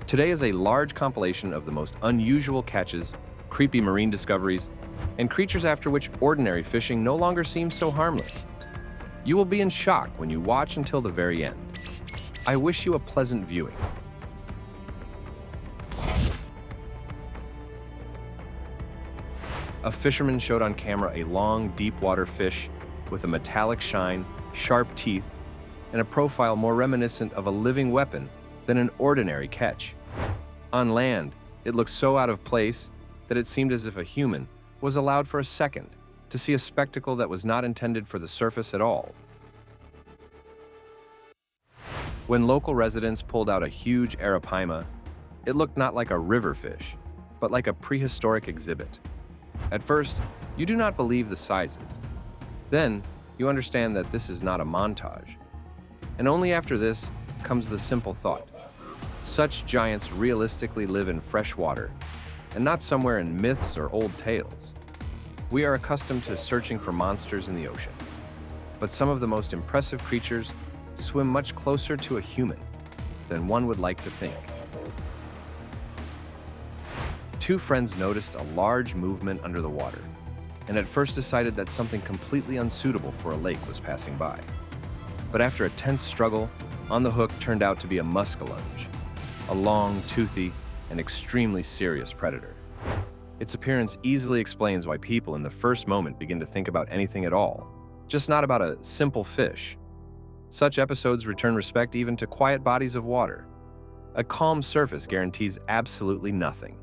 Today is a large compilation of the most unusual catches, creepy marine discoveries, and creatures after which ordinary fishing no longer seems so harmless. You will be in shock when you watch until the very end. I wish you a pleasant viewing. A fisherman showed on camera a long, deep-water fish with a metallic shine, sharp teeth, and a profile more reminiscent of a living weapon than an ordinary catch. On land, it looked so out of place that it seemed as if a human was allowed for a second to see a spectacle that was not intended for the surface at all. When local residents pulled out a huge arapaima, it looked not like a river fish, but like a prehistoric exhibit. At first, you do not believe the sizes. Then, you understand that this is not a montage. And only after this comes the simple thought. Such giants realistically live in fresh water, and not somewhere in myths or old tales. We are accustomed to searching for monsters in the ocean, but some of the most impressive creatures swim much closer to a human than one would like to think. Two friends noticed a large movement under the water, and at first decided that something completely unsuitable for a lake was passing by. But after a tense struggle, on the hook turned out to be a muskellunge, a long, toothy, and extremely serious predator. Its appearance easily explains why people in the first moment begin to think about anything at all, just not about a simple fish. Such episodes return respect even to quiet bodies of water. A calm surface guarantees absolutely nothing.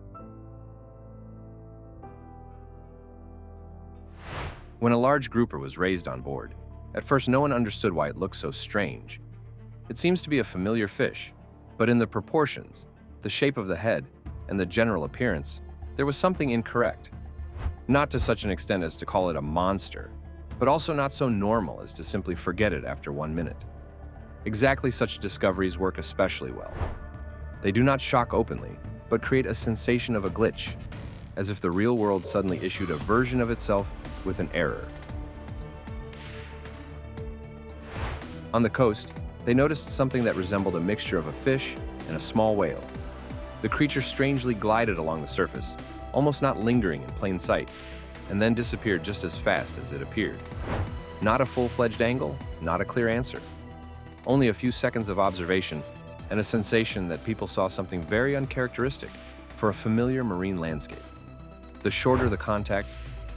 When a large grouper was raised on board, at first no one understood why it looked so strange. It seems to be a familiar fish, but in the proportions, the shape of the head, and the general appearance, there was something incorrect. Not to such an extent as to call it a monster, but also not so normal as to simply forget it after 1 minute. Exactly such discoveries work especially well. They do not shock openly, but create a sensation of a glitch, as if the real world suddenly issued a version of itself with an error. On the coast, they noticed something that resembled a mixture of a fish and a small whale. The creature strangely glided along the surface, almost not lingering in plain sight, and then disappeared just as fast as it appeared. Not a full-fledged angle, not a clear answer. Only a few seconds of observation and a sensation that people saw something very uncharacteristic for a familiar marine landscape. The shorter the contact,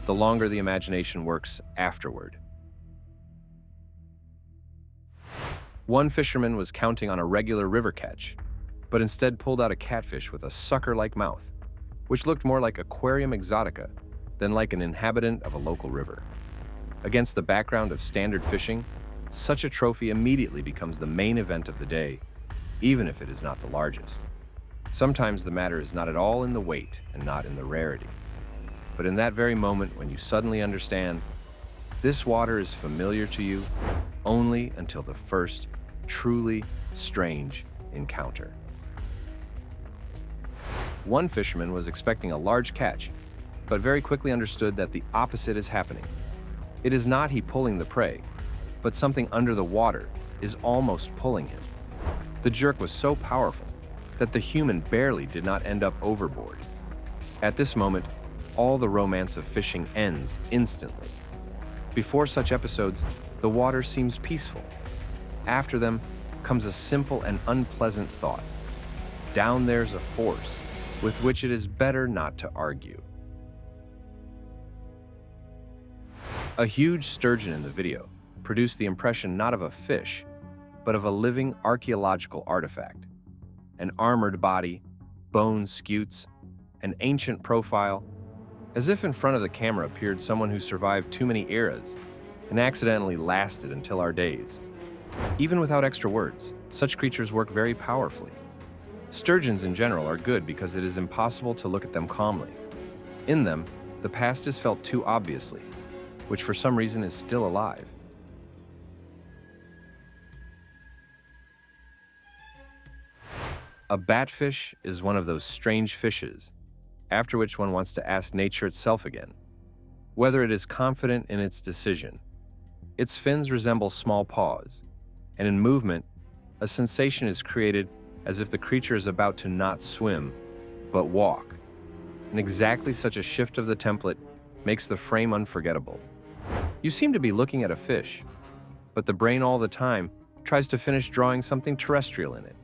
the longer the imagination works afterward. One fisherman was counting on a regular river catch, but instead pulled out a catfish with a sucker-like mouth, which looked more like Aquarium exotica than like an inhabitant of a local river. Against the background of standard fishing, such a trophy immediately becomes the main event of the day, even if it is not the largest. Sometimes the matter is not at all in the weight and not in the rarity, but in that very moment when you suddenly understand this water is familiar to you only until the first truly strange encounter. One fisherman was expecting a large catch, but very quickly understood that the opposite is happening. It is not he pulling the prey, but something under the water is almost pulling him. The jerk was so powerful that the human barely did not end up overboard. At this moment, all the romance of fishing ends instantly. Before such episodes, the water seems peaceful. After them comes a simple and unpleasant thought. Down there's a force with which it is better not to argue. A huge sturgeon in the video produced the impression not of a fish, but of a living archaeological artifact. An armored body, bone scutes, an ancient profile, as if in front of the camera appeared someone who survived too many eras and accidentally lasted until our days. Even without extra words, such creatures work very powerfully. Sturgeons in general are good because it is impossible to look at them calmly. In them, the past is felt too obviously, which for some reason is still alive. A batfish is one of those strange fishes, after which one wants to ask nature itself again, whether it is confident in its decision. Its fins resemble small paws, and in movement, a sensation is created as if the creature is about to not swim, but walk. And exactly such a shift of the template makes the frame unforgettable. You seem to be looking at a fish, but the brain all the time tries to finish drawing something terrestrial in it.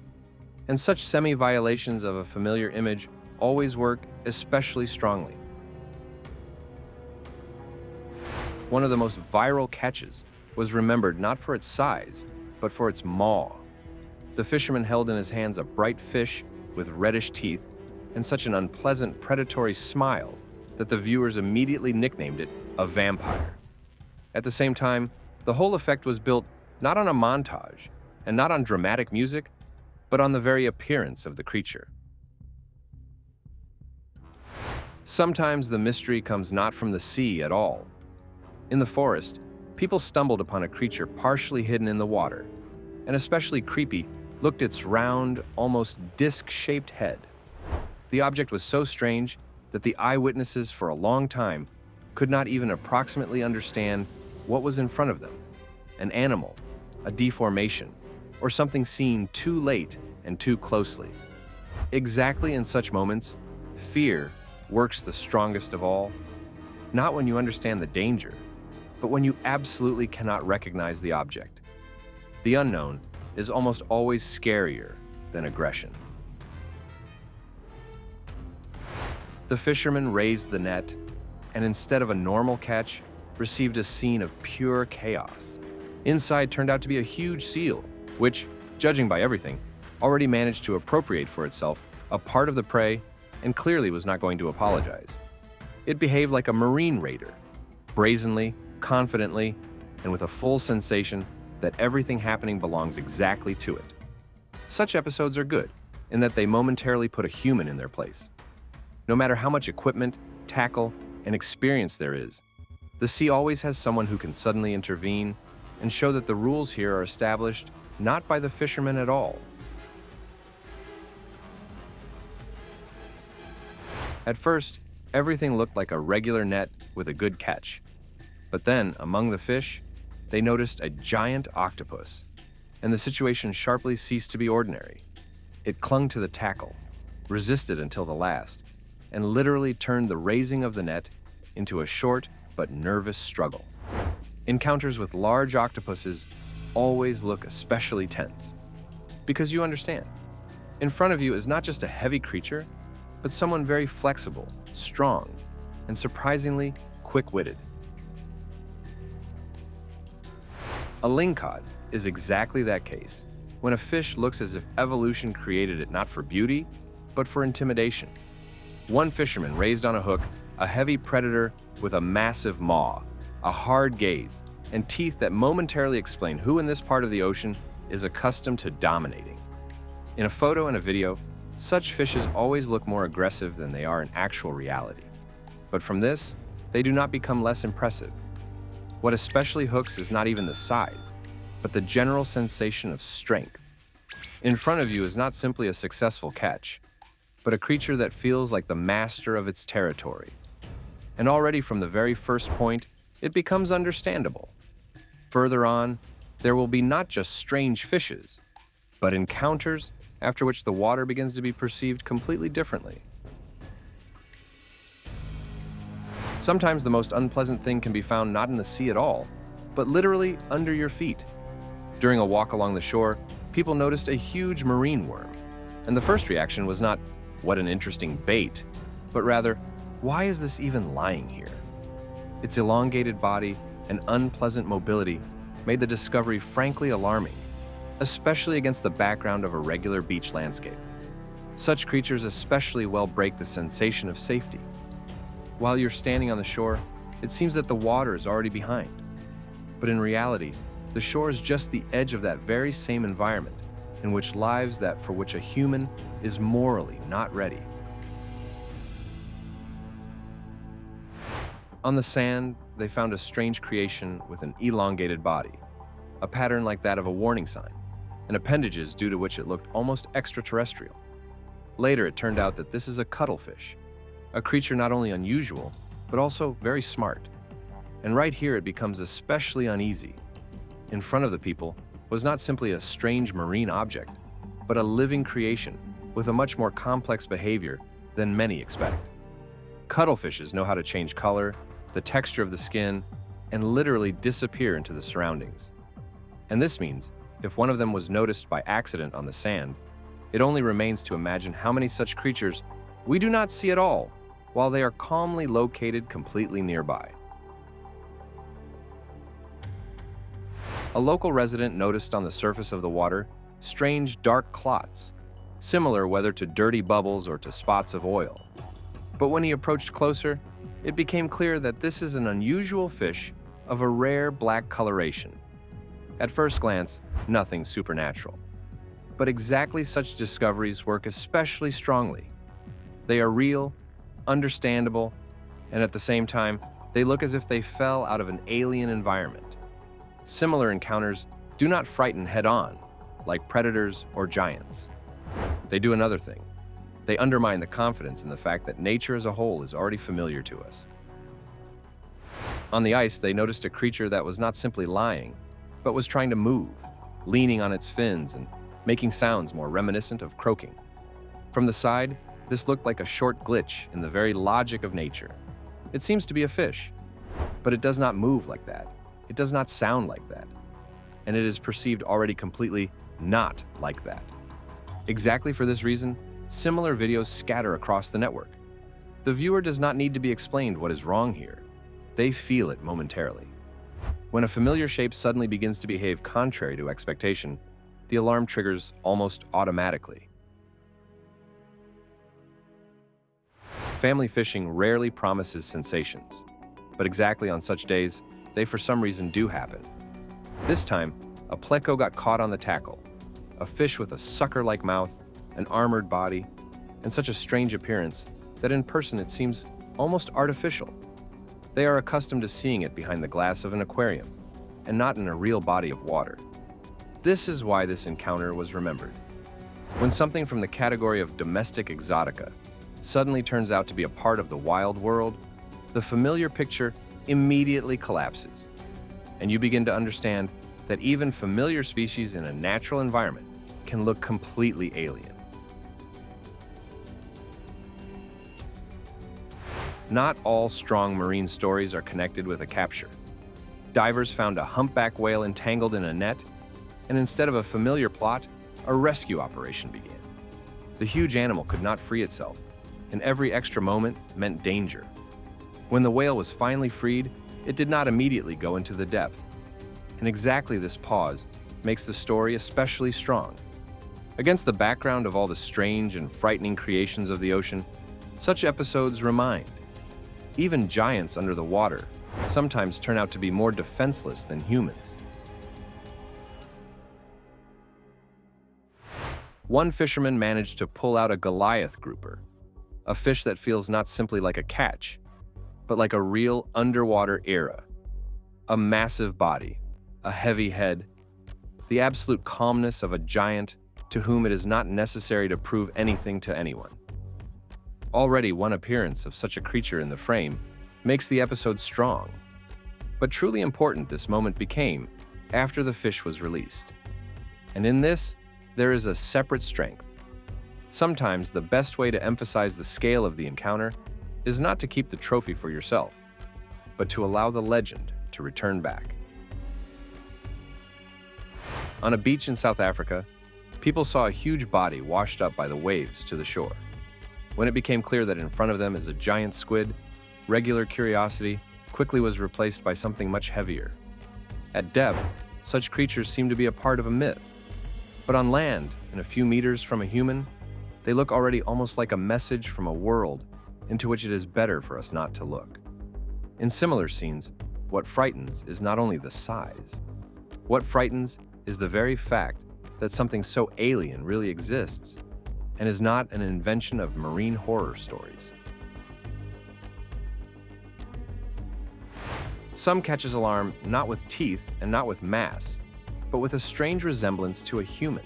And such semi-violations of a familiar image always work especially strongly. One of the most viral catches was remembered not for its size, but for its maw. The fisherman held in his hands a bright fish with reddish teeth and such an unpleasant predatory smile that the viewers immediately nicknamed it a vampire. At the same time, the whole effect was built not on a montage and not on dramatic music, but on the very appearance of the creature. Sometimes the mystery comes not from the sea at all. In the forest, people stumbled upon a creature partially hidden in the water, and especially creepy looked its round, almost disc-shaped head. The object was so strange that the eyewitnesses for a long time could not even approximately understand what was in front of them: an animal, a deformation, or something seen too late and too closely. Exactly in such moments, fear works the strongest of all, not when you understand the danger, but when you absolutely cannot recognize the object. The unknown is almost always scarier than aggression. The fisherman raised the net, and instead of a normal catch, received a scene of pure chaos. Inside turned out to be a huge seal, which, judging by everything, already managed to appropriate for itself a part of the prey and clearly was not going to apologize. It behaved like a marine raider, brazenly, confidently, and with a full sensation that everything happening belongs exactly to it. Such episodes are good in that they momentarily put a human in their place. No matter how much equipment, tackle, and experience there is, the sea always has someone who can suddenly intervene and show that the rules here are established not by the fishermen at all. At first, everything looked like a regular net with a good catch. But then, among the fish, they noticed a giant octopus, and the situation sharply ceased to be ordinary. It clung to the tackle, resisted until the last, and literally turned the raising of the net into a short but nervous struggle. Encounters with large octopuses always look especially tense, because you understand, in front of you is not just a heavy creature, but someone very flexible, strong, and surprisingly quick-witted. A lingcod is exactly that case, when a fish looks as if evolution created it not for beauty, but for intimidation. One fisherman raised on a hook a heavy predator with a massive maw, a hard gaze, and teeth that momentarily explain who in this part of the ocean is accustomed to dominating. In a photo and a video, such fishes always look more aggressive than they are in actual reality. But from this, they do not become less impressive. What especially hooks is not even the size, but the general sensation of strength. In front of you is not simply a successful catch, but a creature that feels like the master of its territory. And already from the very first point, it becomes understandable. Further on, there will be not just strange fishes, but encounters after which the water begins to be perceived completely differently. Sometimes the most unpleasant thing can be found not in the sea at all, but literally under your feet. During a walk along the shore, people noticed a huge marine worm, and the first reaction was not, "What an interesting bait," but rather, "Why is this even lying here?" Its elongated body and unpleasant mobility made the discovery frankly alarming, especially against the background of a regular beach landscape. Such creatures especially well break the sensation of safety. While you're standing on the shore, it seems that the water is already behind. But in reality, the shore is just the edge of that very same environment in which lives that for which a human is morally not ready. On the sand, they found a strange creation with an elongated body, a pattern like that of a warning sign, and appendages due to which it looked almost extraterrestrial. Later, it turned out that this is a cuttlefish, a creature not only unusual, but also very smart. And right here it becomes especially uneasy. In front of the people was not simply a strange marine object, but a living creation with a much more complex behavior than many expect. Cuttlefishes know how to change color, the texture of the skin, and literally disappear into the surroundings. And this means, if one of them was noticed by accident on the sand, it only remains to imagine how many such creatures we do not see at all, while they are calmly located completely nearby. A local resident noticed on the surface of the water strange dark clots, similar whether to dirty bubbles or to spots of oil. But when he approached closer, it became clear that this is an unusual fish of a rare black coloration. At first glance, nothing supernatural. But exactly such discoveries work especially strongly. They are real, understandable, and at the same time, they look as if they fell out of an alien environment. Similar encounters do not frighten head-on, like predators or giants. They do another thing. They undermine the confidence in the fact that nature as a whole is already familiar to us. On the ice, they noticed a creature that was not simply lying, but was trying to move, leaning on its fins and making sounds more reminiscent of croaking. From the side, this looked like a short glitch in the very logic of nature. It seems to be a fish, but it does not move like that. It does not sound like that. And it is perceived already completely not like that. Exactly for this reason, similar videos scatter across the network. The viewer does not need to be explained what is wrong here. They feel it momentarily. When a familiar shape suddenly begins to behave contrary to expectation, the alarm triggers almost automatically. Family fishing rarely promises sensations, but exactly on such days, they for some reason do happen. This time, a pleco got caught on the tackle, a fish with a sucker-like mouth, an armored body, and such a strange appearance that in person it seems almost artificial. They are accustomed to seeing it behind the glass of an aquarium, and not in a real body of water. This is why this encounter was remembered. When something from the category of domestic exotica suddenly turns out to be a part of the wild world, the familiar picture immediately collapses, and you begin to understand that even familiar species in a natural environment can look completely alien. Not all strong marine stories are connected with a capture. Divers found a humpback whale entangled in a net, and instead of a familiar plot, a rescue operation began. The huge animal could not free itself, and every extra moment meant danger. When the whale was finally freed, it did not immediately go into the depth. And exactly this pause makes the story especially strong. Against the background of all the strange and frightening creations of the ocean, such episodes remind. Even giants under the water sometimes turn out to be more defenseless than humans. One fisherman managed to pull out a Goliath grouper, a fish that feels not simply like a catch, but like a real underwater era. A massive body, a heavy head, the absolute calmness of a giant to whom it is not necessary to prove anything to anyone. Already one appearance of such a creature in the frame makes the episode strong. But truly important this moment became after the fish was released. And in this, there is a separate strength. Sometimes the best way to emphasize the scale of the encounter is not to keep the trophy for yourself, but to allow the legend to return back. On a beach in South Africa, people saw a huge body washed up by the waves to the shore. When it became clear that in front of them is a giant squid, regular curiosity quickly was replaced by something much heavier. At depth, such creatures seem to be a part of a myth. But on land, and a few meters from a human, they look already almost like a message from a world into which it is better for us not to look. In similar scenes, what frightens is not only the size. What frightens is the very fact that something so alien really exists and is not an invention of marine horror stories. Some catches alarm not with teeth and not with mass, but with a strange resemblance to a human.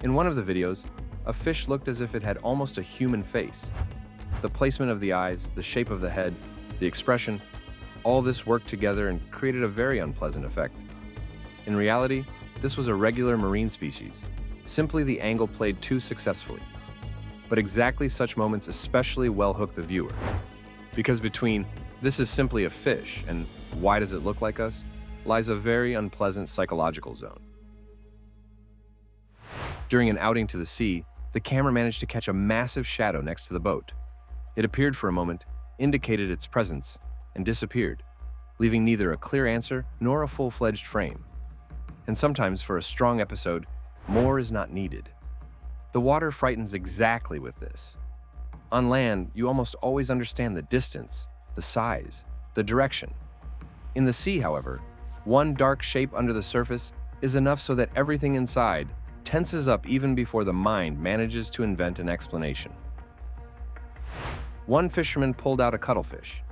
In one of the videos, a fish looked as if it had almost a human face. The placement of the eyes, the shape of the head, the expression, all this worked together and created a very unpleasant effect. In reality, this was a regular marine species, simply the angle played too successfully. But exactly such moments especially well hook the viewer. Because between "this is simply a fish" and "why does it look like us" lies a very unpleasant psychological zone. During an outing to the sea, the camera managed to catch a massive shadow next to the boat. It appeared for a moment, indicated its presence, and disappeared, leaving neither a clear answer nor a full-fledged frame. And sometimes, for a strong episode, more is not needed. The water frightens exactly with this. On land, you almost always understand the distance, the size, the direction. In the sea, however, one dark shape under the surface is enough so that everything inside tenses up even before the mind manages to invent an explanation. One fisherman pulled out a cuttlefish,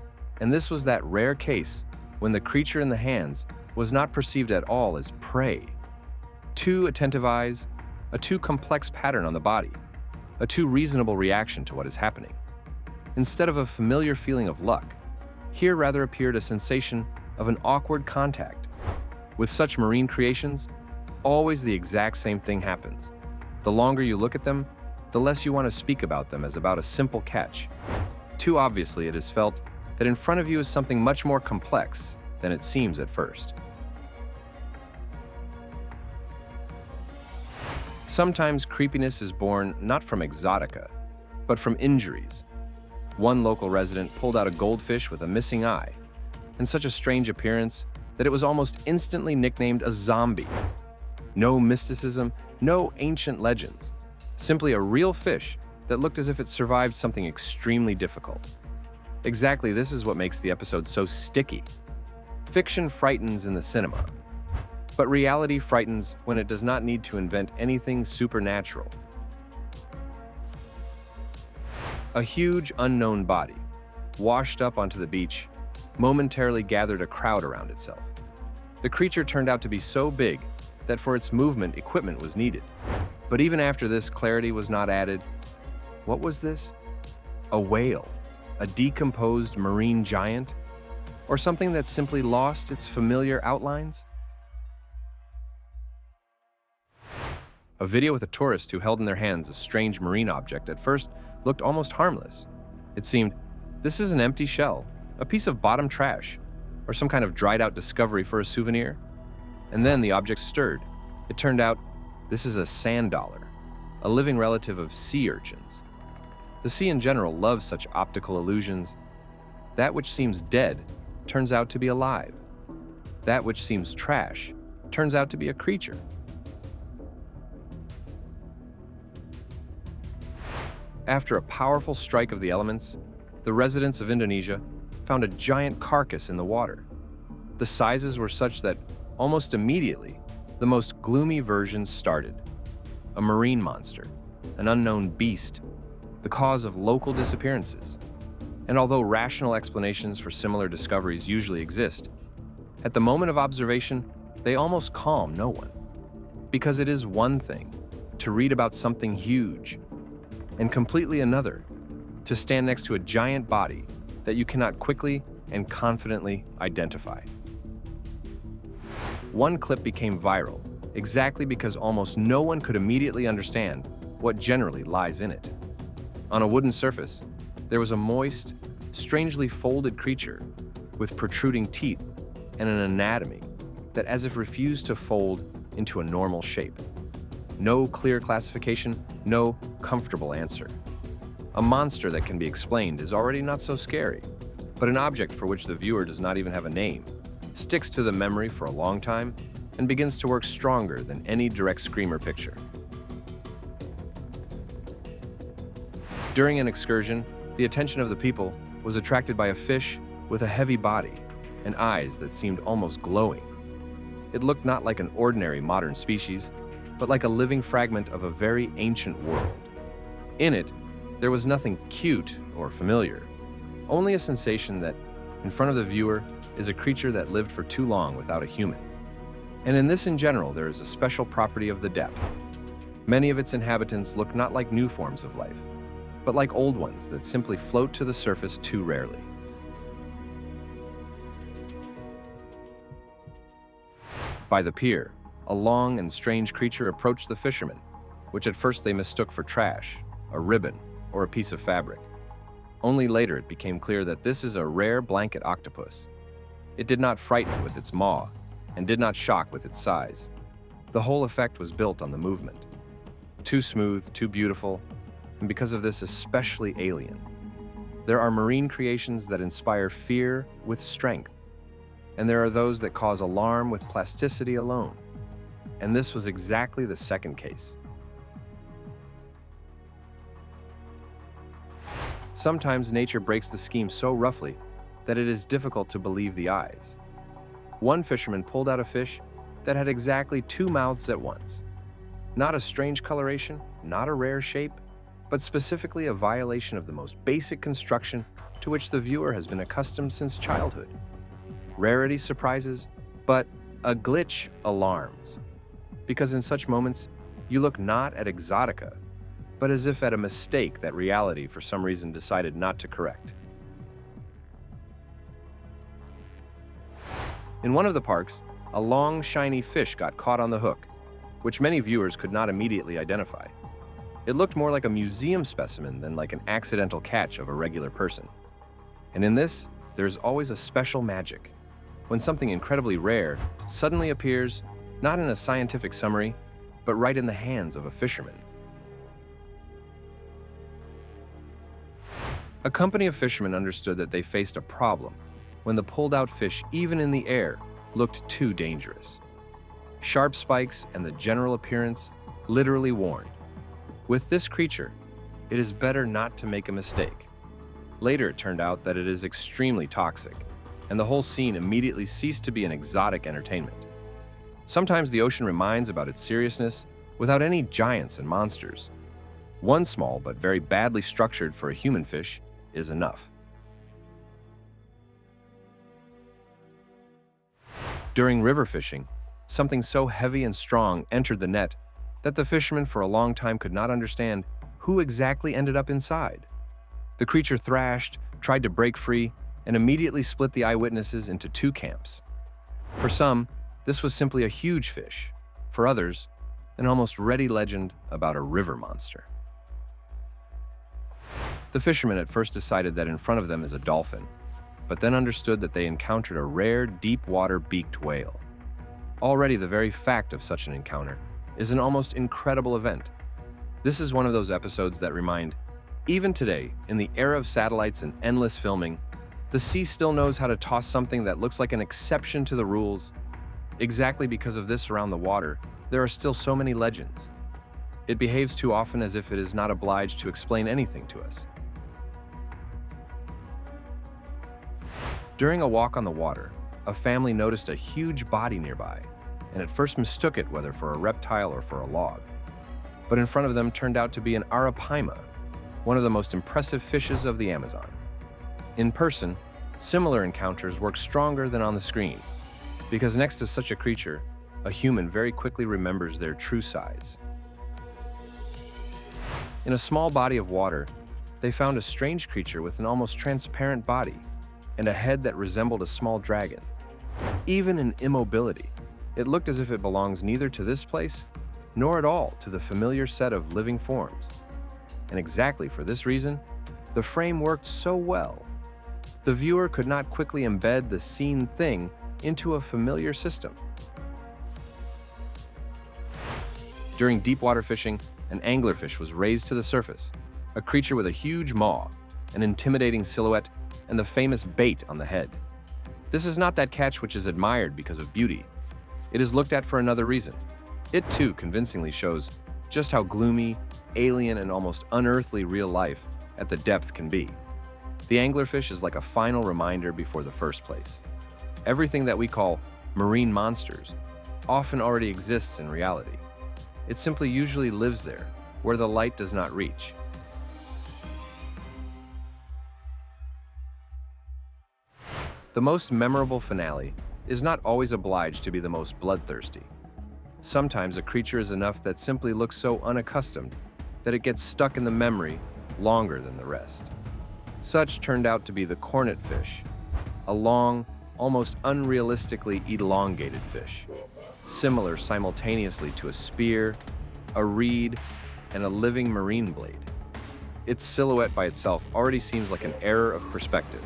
and this was that rare case when the creature in the hands was not perceived at all as prey. Too attentive eyes, a too complex pattern on the body, a too reasonable reaction to what is happening. Instead of a familiar feeling of luck, here rather appeared a sensation of an awkward contact. With such marine creations, always the exact same thing happens. The longer you look at them, the less you want to speak about them as about a simple catch. Too obviously it is felt that in front of you is something much more complex than it seems at first. Sometimes creepiness is born not from exotica, but from injuries. One local resident pulled out a goldfish with a missing eye, and such a strange appearance that it was almost instantly nicknamed a zombie. No mysticism, no ancient legends, simply a real fish that looked as if it survived something extremely difficult. Exactly this is what makes the episode so sticky. Fiction frightens in the cinema, but reality frightens when it does not need to invent anything supernatural. A huge unknown body, washed up onto the beach, momentarily gathered a crowd around itself. The creature turned out to be so big that for its movement, equipment was needed. But even after this, clarity was not added. What was this? A whale? A decomposed marine giant? Or something that simply lost its familiar outlines? A video with a tourist who held in their hands a strange marine object at first looked almost harmless. It seemed, this is an empty shell, a piece of bottom trash, or some kind of dried-out discovery for a souvenir. And then the object stirred. It turned out, this is a sand dollar, a living relative of sea urchins. The sea in general loves such optical illusions. That which seems dead turns out to be alive. That which seems trash turns out to be a creature. After a powerful strike of the elements, the residents of Indonesia found a giant carcass in the water. The sizes were such that almost immediately, the most gloomy versions started. A marine monster, an unknown beast, the cause of local disappearances. And although rational explanations for similar discoveries usually exist, at the moment of observation, they almost calm no one. Because it is one thing to read about something huge, and completely another to stand next to a giant body that you cannot quickly and confidently identify. One clip became viral, exactly because almost no one could immediately understand what generally lies in it. On a wooden surface, there was a moist, strangely folded creature with protruding teeth and an anatomy that as if refused to fold into a normal shape. No clear classification, no comfortable answer. A monster that can be explained is already not so scary, but an object for which the viewer does not even have a name sticks to the memory for a long time and begins to work stronger than any direct screamer picture. During an excursion, the attention of the people was attracted by a fish with a heavy body and eyes that seemed almost glowing. It looked not like an ordinary modern species, but like a living fragment of a very ancient world. In it, there was nothing cute or familiar, only a sensation that, in front of the viewer, is a creature that lived for too long without a human. And in this in general, there is a special property of the depth. Many of its inhabitants look not like new forms of life, but like old ones that simply float to the surface too rarely. By the pier, a long and strange creature approached the fishermen, which at first they mistook for trash, a ribbon, or a piece of fabric. Only later it became clear that this is a rare blanket octopus. It did not frighten with its maw, and did not shock with its size. The whole effect was built on the movement. Too smooth, too beautiful, and because of this especially alien. There are marine creations that inspire fear with strength, and there are those that cause alarm with plasticity alone. And this was exactly the second case. Sometimes nature breaks the scheme so roughly that it is difficult to believe the eyes. One fisherman pulled out a fish that had exactly two mouths at once. Not a strange coloration, not a rare shape, but specifically a violation of the most basic construction to which the viewer has been accustomed since childhood. Rarity surprises, but a glitch alarms. Because in such moments, you look not at exotica, but as if at a mistake that reality for some reason decided not to correct. In one of the parks, a long, shiny fish got caught on the hook, which many viewers could not immediately identify. It looked more like a museum specimen than like an accidental catch of a regular person. And in this, there's always a special magic. When something incredibly rare suddenly appears, not in a scientific summary, but right in the hands of a fisherman. A company of fishermen understood that they faced a problem when the pulled-out fish, even in the air, looked too dangerous. Sharp spikes and the general appearance literally warned. With this creature, it is better not to make a mistake. Later it turned out that it is extremely toxic, and the whole scene immediately ceased to be an exotic entertainment. Sometimes the ocean reminds about its seriousness without any giants and monsters. One small but very badly structured for a human fish is enough. During river fishing, something so heavy and strong entered the net that the fishermen for a long time could not understand who exactly ended up inside. The creature thrashed, tried to break free, and immediately split the eyewitnesses into two camps. For some, this was simply a huge fish. For others, an almost ready legend about a river monster. The fishermen at first decided that in front of them is a dolphin, but then understood that they encountered a rare deep-water beaked whale. Already the very fact of such an encounter is an almost incredible event. This is one of those episodes that remind, even today, in the era of satellites and endless filming, the sea still knows how to toss something that looks like an exception to the rules. Exactly because of this around the water, there are still so many legends. It behaves too often as if it is not obliged to explain anything to us. During a walk on the water, a family noticed a huge body nearby, and at first mistook it whether for a reptile or for a log. But in front of them turned out to be an arapaima, one of the most impressive fishes of the Amazon. In person, similar encounters work stronger than on the screen, because next to such a creature, a human very quickly remembers their true size. In a small body of water, they found a strange creature with an almost transparent body and a head that resembled a small dragon. Even in immobility, it looked as if it belongs neither to this place nor at all to the familiar set of living forms. And exactly for this reason, the frame worked so well. The viewer could not quickly embed the seen thing into a familiar system. During deep water fishing, an anglerfish was raised to the surface, a creature with a huge maw, an intimidating silhouette, and the famous bait on the head. This is not that catch which is admired because of beauty. It is looked at for another reason. It too convincingly shows just how gloomy, alien, and almost unearthly real life at the depth can be. The anglerfish is like a final reminder before the first place. Everything that we call marine monsters often already exists in reality. It simply usually lives there, where the light does not reach. The most memorable finale is not always obliged to be the most bloodthirsty. Sometimes a creature is enough that simply looks so unaccustomed that it gets stuck in the memory longer than the rest. Such turned out to be the cornet fish, a long, almost unrealistically elongated fish, similar simultaneously to a spear, a reed, and a living marine blade. Its silhouette by itself already seems like an error of perspective,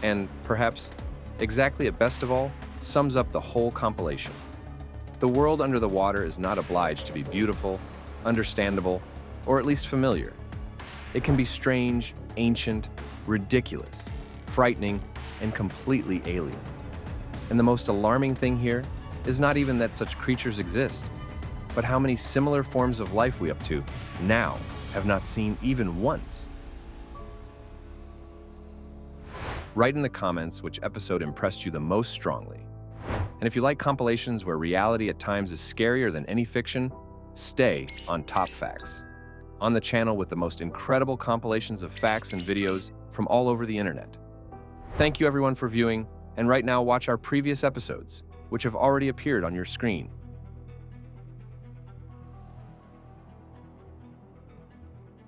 and perhaps, exactly at best of all, sums up the whole compilation. The world under the water is not obliged to be beautiful, understandable, or at least familiar. It can be strange, ancient, ridiculous, frightening, and completely alien. And the most alarming thing here is not even that such creatures exist, but how many similar forms of life we up to now have not seen even once. Write in the comments which episode impressed you the most strongly. And if you like compilations where reality at times is scarier than any fiction, stay on Top Facts, on the channel with the most incredible compilations of facts and videos from all over the internet. Thank you everyone for viewing, and right now watch our previous episodes, which have already appeared on your screen.